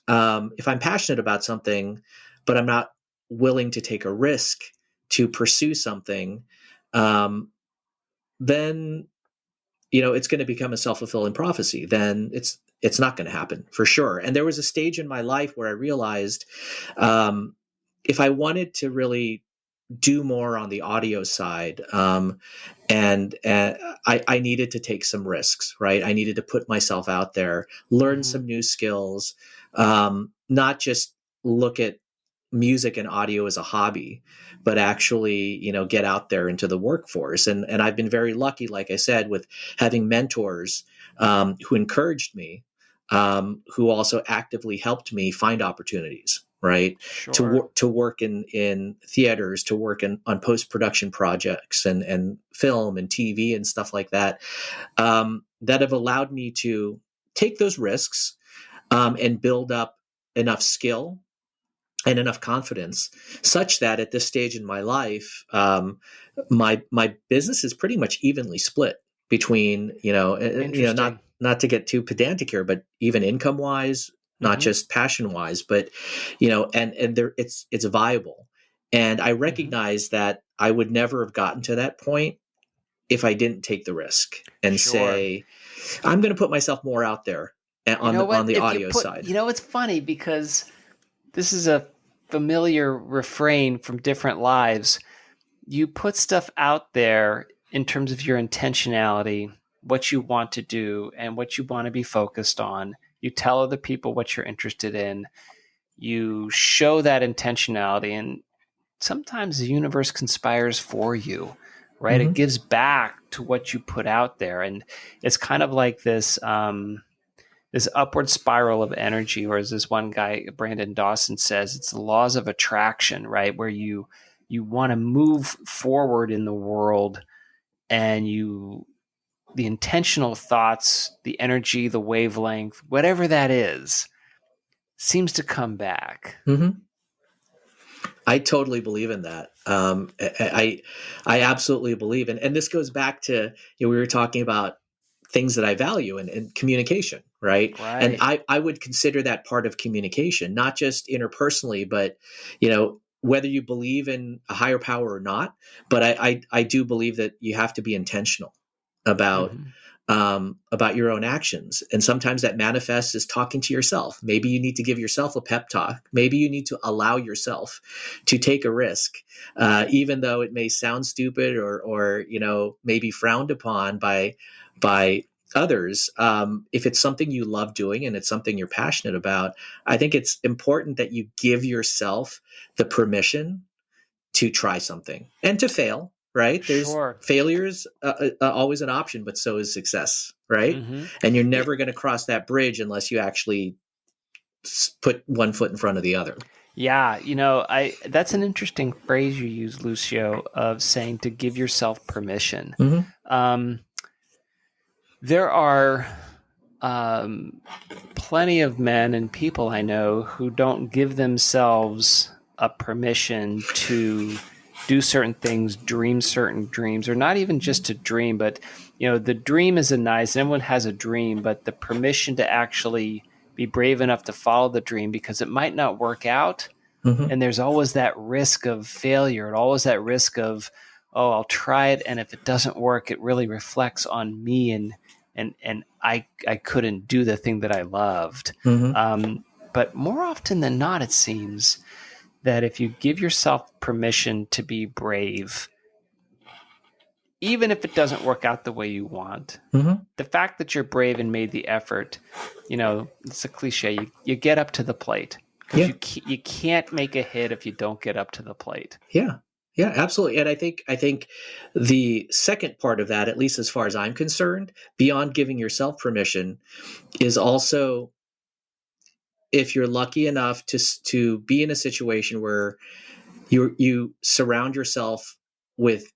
if I'm passionate about something, but I'm not willing to take a risk to pursue something, then it's going to become a self-fulfilling prophecy. Then it's not going to happen for sure. And there was a stage in my life where I realized if I wanted to really do more on the audio side, and I needed to take some risks, right? I needed to put myself out there, learn some new skills, not just look at music and audio as a hobby, but actually, get out there into the workforce. And I've been very lucky, like I said, with having mentors who encouraged me, who also actively helped me find opportunities, right? Sure. To work in theaters, to work on post-production projects and film and TV and stuff like that, that have allowed me to take those risks and build up enough skill and enough confidence such that at this stage in my life, my business is pretty much evenly split between, not to get too pedantic here, but even income wise, not just passion wise, but, and there it's viable. And I recognize that I would never have gotten to that point if I didn't take the risk and say, I'm going to put myself more out there on the audio side. It's funny because this is a familiar refrain from different lives. You put stuff out there in terms of your intentionality, what you want to do and what you want to be focused on. You tell other people what you're interested in. you show that intentionality, and sometimes the universe conspires for you, right? It gives back to what you put out there. And it's kind of like this upward spiral of energy, or as this one guy, Brandon Dawson, says, it's the laws of attraction, right? Where you want to move forward in the world, and the intentional thoughts, the energy, the wavelength, whatever that is, seems to come back. I totally believe in that. I absolutely believe in, and this goes back to, we were talking about things that I value and communication, right? And I would consider that part of communication, not just interpersonally, but, whether you believe in a higher power or not. But I do believe that you have to be intentional about your own actions. And sometimes that manifests as talking to yourself. Maybe you need to give yourself a pep talk. Maybe you need to allow yourself to take a risk, even though it may sound stupid or maybe frowned upon by others. If it's something you love doing and it's something you're passionate about, I think it's important that you give yourself the permission to try something and to fail. Right? There's failures, always an option, but so is success. Right? And you're never going to cross that bridge unless you actually put one foot in front of the other. Yeah, that's an interesting phrase you use, Lucio, of saying to give yourself permission. There are plenty of men and people I know who don't give themselves a permission to do certain things, dream certain dreams, or not even just to dream, but the dream is everyone has a dream, but the permission to actually be brave enough to follow the dream, because it might not work out. And there's always that risk of failure, and always that risk of, I'll try it, and if it doesn't work, it really reflects on me, and I couldn't do the thing that I loved. But more often than not, it seems that if you give yourself permission to be brave, even if it doesn't work out the way you want, the fact that you're brave and made the effort, it's a cliche, you get up to the plate. Because you can't make a hit if you don't get up to the plate. Yeah, absolutely. And I think the second part of that, at least as far as I'm concerned, beyond giving yourself permission, is also, if you're lucky enough to be in a situation where you surround yourself with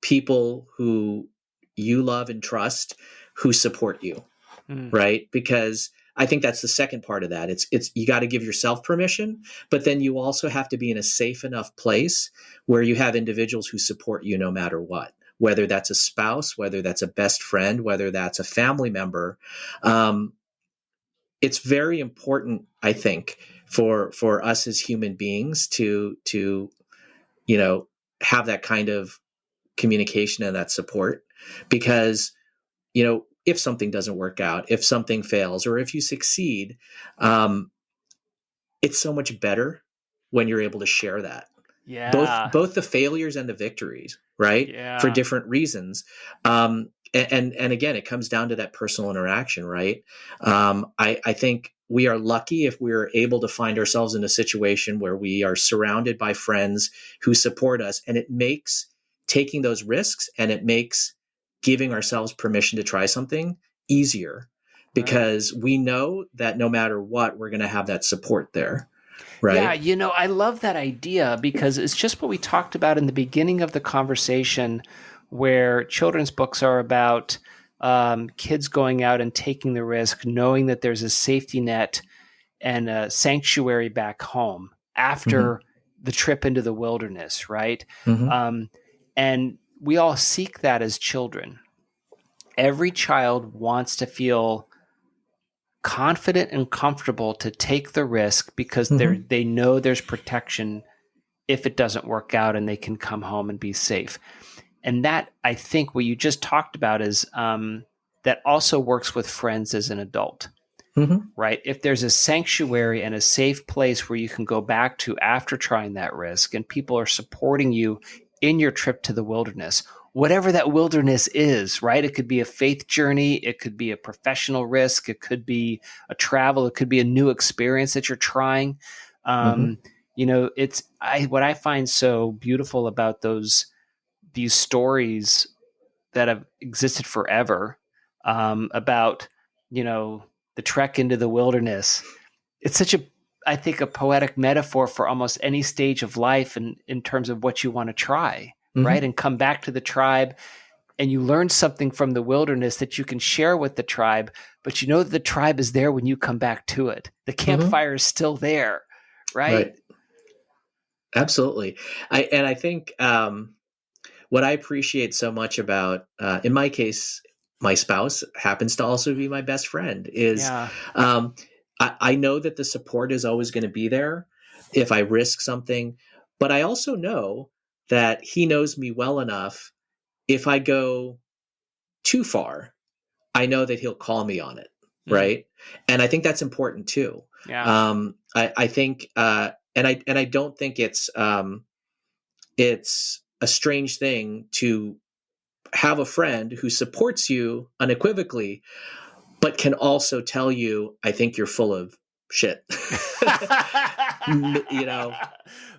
people who you love and trust, who support you, right? Because I think that's the second part of that. It's you got to give yourself permission, but then you also have to be in a safe enough place where you have individuals who support you no matter what, whether that's a spouse, whether that's a best friend, whether that's a family member. It's very important, I think, for us as human beings to have that kind of communication and that support, because if something doesn't work out, if something fails, or if you succeed, it's so much better when you're able to share that. Yeah. Both the failures and the victories, right? Yeah. For different reasons. And again, it comes down to that personal interaction, right? I think we are lucky if we're able to find ourselves in a situation where we are surrounded by friends who support us, and it makes taking those risks, and it makes giving ourselves permission to try something easier, because we know that no matter what, we're going to have that support there. Right. Yeah, I love that idea, because it's just what we talked about in the beginning of the conversation, where children's books are about kids going out and taking the risk, knowing that there's a safety net and a sanctuary back home after the trip into the wilderness, right? And we all seek that as children. Every child wants to feel confident and comfortable to take the risk, because they know there's protection if it doesn't work out, and they can come home and be safe. And that, I think, what you just talked about is that also works with friends as an adult, right? If there's a sanctuary and a safe place where you can go back to after trying that risk, and people are supporting you in your trip to the wilderness, whatever that wilderness is, right? It could be a faith journey. It could be a professional risk. It could be a travel. It could be a new experience that you're trying. Mm-hmm. What I find so beautiful about these stories that have existed forever, about, the trek into the wilderness. It's such I think, a poetic metaphor for almost any stage of life in terms of what you want to try, right? Mm-hmm. And come back to the tribe, and you learn something from the wilderness that you can share with the tribe, but you know that the tribe is there when you come back to it. The Mm-hmm. campfire is still there, right? Right. Absolutely. I think what I appreciate so much about, in my case, my spouse happens to also be my best friend, is Yeah. um, I know that the support is always going to be there if I risk something, but I also know that he knows me well enough. If I go too far, I know that he'll call me on it, Mm, right? And I think that's important too. yeah. I think, and I don't think it's a strange thing to have a friend who supports you unequivocally, but can also tell you, I think you're full of shit. you know,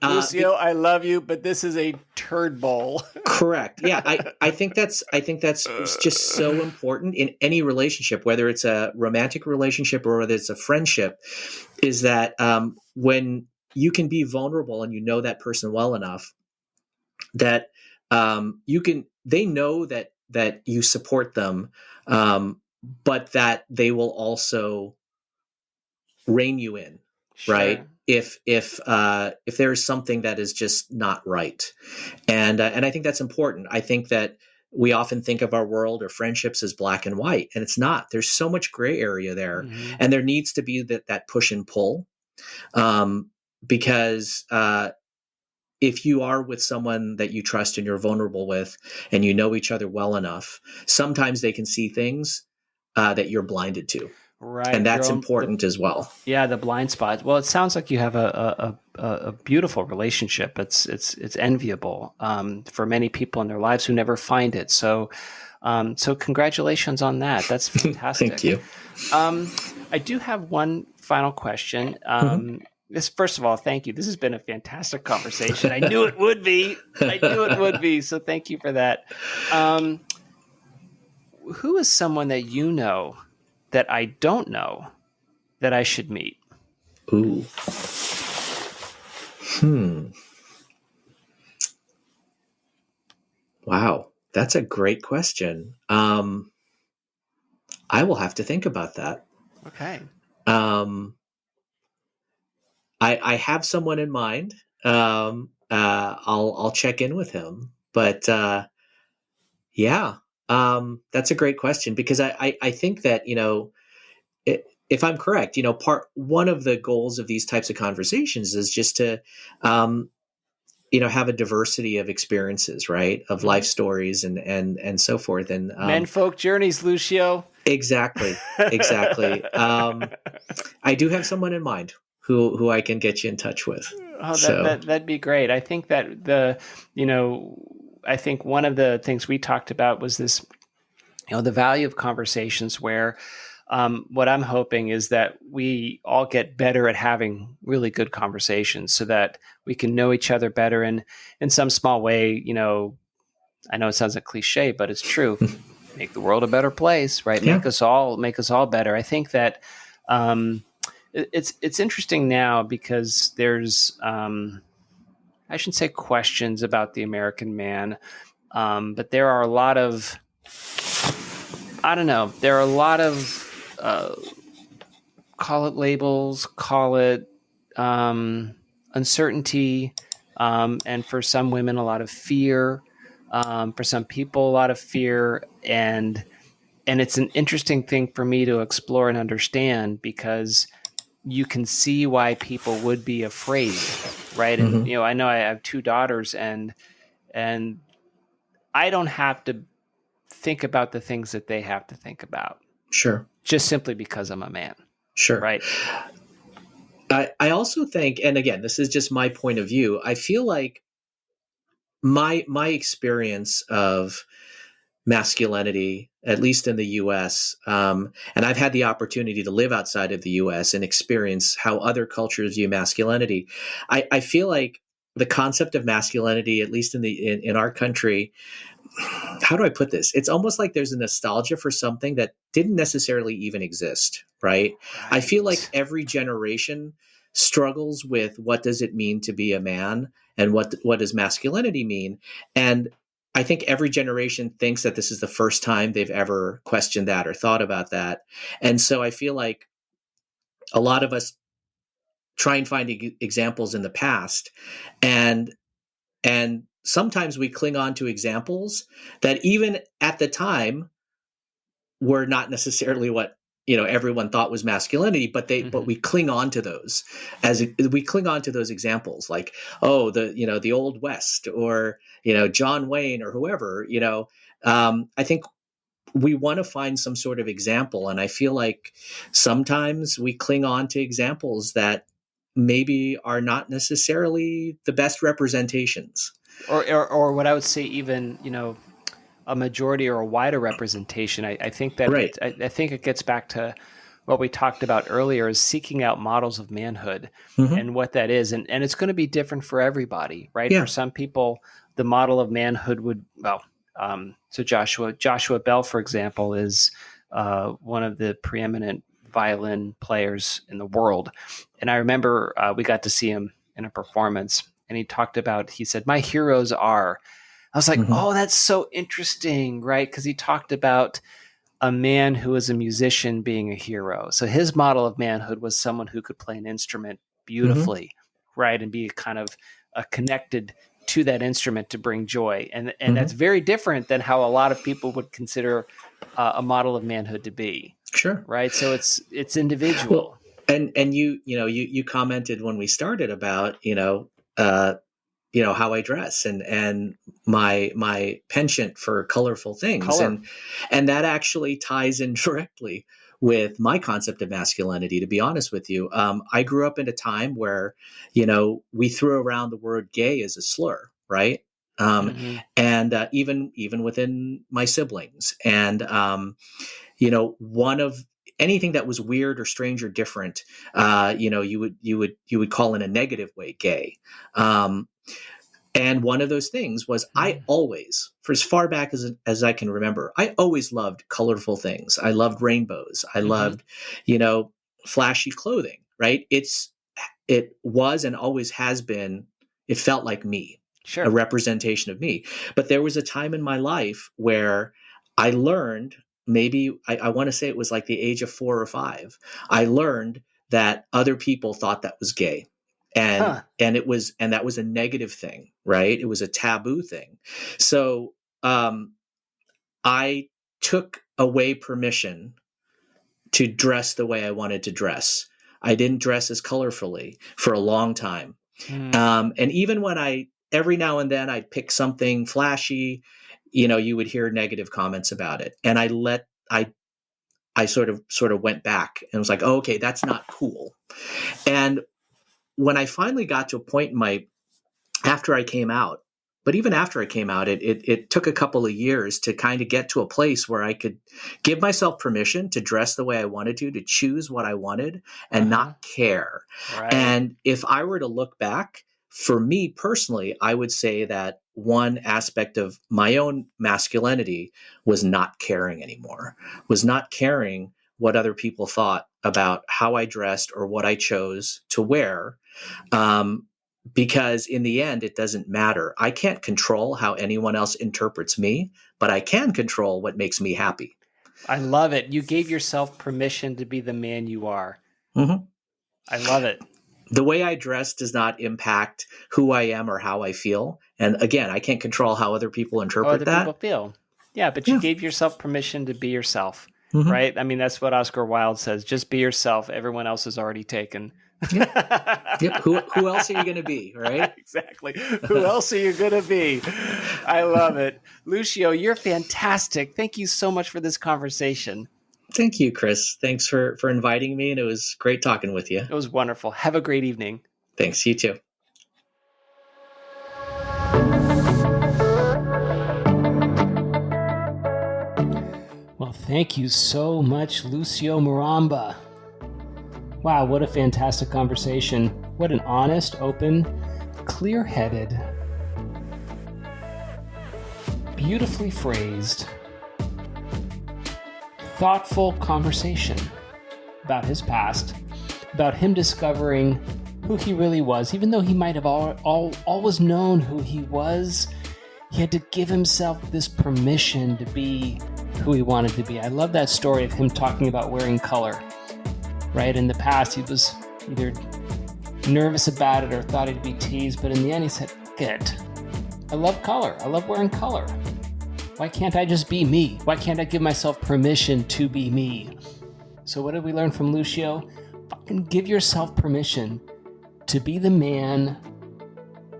Lucio, I love you, but this is a turd bowl. correct. Yeah. I think that's just so important in any relationship, whether it's a romantic relationship or whether it's a friendship, is that, when you can be vulnerable and you know that person well enough, that they know that you support them, but that they will also rein you in, right? Sure. If there is something that is just not right, and I think that's important. I think that we often think of our world or friendships as black and white, and it's not. There's so much gray area there, Mm-hmm. and there needs to be that push and pull, um, because if you are with someone that you trust and you're vulnerable with, and you know each other well enough, sometimes they can see things that you're blinded to, and Right. that's important as well. The blind spot. Well, it sounds like you have a beautiful relationship. It's enviable, for many people in their lives who never find it. So congratulations on that. That's Thank fantastic. you. I do have one final question. Mm-hmm. First of all, thank you. This has been a fantastic conversation. I knew it would be. So thank you for that. Who is someone that you know that I don't know that I should meet? Ooh. Wow, that's a great question. I will have to think about that. Okay. Um, I have someone in mind. I'll check in with him, but yeah, that's a great question, because I think that, if I'm correct, part one of the goals of these types of conversations is just to, have a diversity of experiences, right, of life stories and so forth, and Men folk journeys, Lucio. exactly. I do have someone in mind who I can get you in touch with. Oh, So that'd be great. I think that I think one of the things we talked about was this, the value of conversations where, what I'm hoping is that we all get better at having really good conversations so that we can know each other better. And in some small way, I know it sounds like cliche, but it's true. Make the world a better place, right? yeah. Make us all better. I think that, it's interesting now because there's, I shouldn't say questions about the American man, but there are a lot of, I don't know, there are a lot of, call it labels, call it, uncertainty, and for some women, a lot of fear. For some people, a lot of fear, and it's an interesting thing for me to explore and understand, because you can see why people would be afraid, right? And Mm-hmm. I know I have two daughters, and I don't have to think about the things that they have to think about, Sure. just simply because I'm a man, Sure. right? I also think, and again, this is just my point of view, I feel like my experience of masculinity, at least in the US. And I've had the opportunity to live outside of the US and experience how other cultures view masculinity. I feel like the concept of masculinity, at least in our country, how do I put this? It's almost like there's a nostalgia for something that didn't necessarily even exist, right? I feel like every generation struggles with what does it mean to be a man and what does masculinity mean? And I think every generation thinks that this is the first time they've ever questioned that or thought about that. And so I feel like a lot of us try and find examples in the past, and sometimes we cling on to examples that even at the time were not necessarily what everyone thought was masculinity, but we cling on to those we cling on to those examples, like, oh, the Old West, or John Wayne, or whoever. I think we want to find some sort of example, and I feel like sometimes we cling on to examples that maybe are not necessarily the best representations. Or what I would say, even, a majority or a wider representation. I think that right. I think it gets back to what we talked about earlier, is seeking out models of manhood and what that is. And it's going to be different for everybody, right? Yeah. For some people, the model of manhood would, so Joshua Bell, for example, is one of the preeminent violin players in the world. And I remember we got to see him in a performance, and he said, my heroes are. I was like, oh, that's so interesting, right? Because he talked about a man who was a musician being a hero. So his model of manhood was someone who could play an instrument beautifully, right? And be kind of connected to that instrument to bring joy. And that's very different than how a lot of people would consider a model of manhood to be. Sure. Right. So it's individual. Well, and you commented when we started about, how I dress and my penchant for colorful things. Color. And that actually ties in directly with my concept of masculinity, to be honest with you. I grew up in a time where, we threw around the word gay as a slur, right? And even within my siblings. And, one of anything that was weird or strange or different, you would call in a negative way gay. And one of those things was I always, for as far back as I can remember, I always loved colorful things. I loved rainbows. I loved, flashy clothing, right? It was and always has been, it felt like me, sure, a representation of me. But there was a time in my life where I learned, maybe I want to say it was like the age of 4 or 5. I learned that other people thought that was gay. And that was a negative thing, right? It was a taboo thing. So I took away permission to dress the way I wanted to dress. I didn't dress as colorfully for a long time. And even when every now and then I'd pick something flashy, you would hear negative comments about it. And I sort of went back and was like, oh, okay, that's not cool. And when I finally got to a point after I came out, but even after I came out, it took a couple of years to kind of get to a place where I could give myself permission to dress the way I wanted to choose what I wanted and not care. Right. And if I were to look back, for me personally, I would say that one aspect of my own masculinity was not caring anymore, was not caring what other people thought about how I dressed or what I chose to wear. Because in the end, it doesn't matter. I can't control how anyone else interprets me, but I can control what makes me happy. I love it. You gave yourself permission to be the man you are. I love it. The way I dress does not impact who I am or how I feel. And again, I can't control how other people interpret that. Other people feel. Yeah, but you gave yourself permission to be yourself, right? I mean, that's what Oscar Wilde says. Just be yourself. Everyone else is already taken. Yep. Who else are you going to be, right? Exactly. Who else are you going to be? I love it. Lucio, you're fantastic. Thank you so much for this conversation. Thank you, Chris. Thanks for inviting me, and it was great talking with you. It was wonderful. Have a great evening. Thanks. You too. Well, thank you so much, Lucio Maramba. Wow, what a fantastic conversation. What an honest, open, clear-headed, beautifully phrased, thoughtful conversation about his past, about him discovering who he really was. Even though he might have always known who he was, he had to give himself this permission to be who he wanted to be. I love that story of him talking about wearing color, right? In the past, he was either nervous about it or thought he'd be teased, but in the end, he said, "Good. I love color. I love wearing color. Why can't I just be me? Why can't I give myself permission to be me?" So what did we learn from Lucio? Fucking give yourself permission to be the man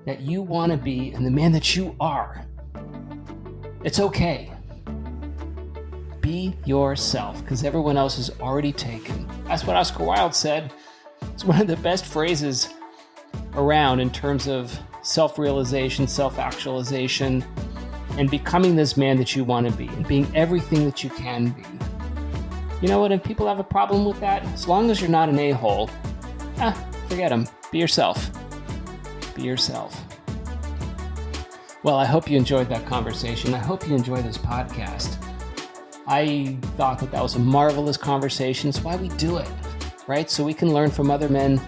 that you want to be and the man that you are. It's okay. Be yourself, because everyone else is already taken. That's what Oscar Wilde said. It's one of the best phrases around in terms of self-realization, self-actualization, and becoming this man that you want to be, and being everything that you can be. You know what? If people have a problem with that, as long as you're not an a-hole, forget them. Be yourself. Be yourself. Well, I hope you enjoyed that conversation. I hope you enjoy this podcast. I thought that was a marvelous conversation. It's why we do it, right? So we can learn from other men,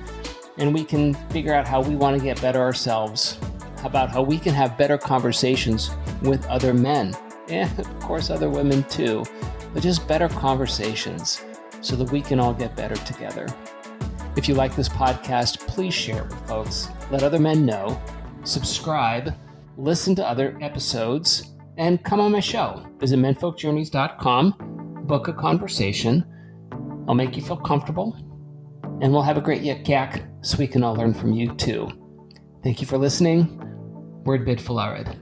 and we can figure out how we want to get better ourselves, about how we can have better conversations with other men, and of course other women too, but just better conversations so that we can all get better together. If you like this podcast, please share it with folks. Let other men know. Subscribe, listen to other episodes, and come on my show. Visit menfolkjourneys.com, book a conversation. I'll make you feel comfortable, and we'll have a great yik yak so we can all learn from you too. Thank you for listening. Word bid Falarid.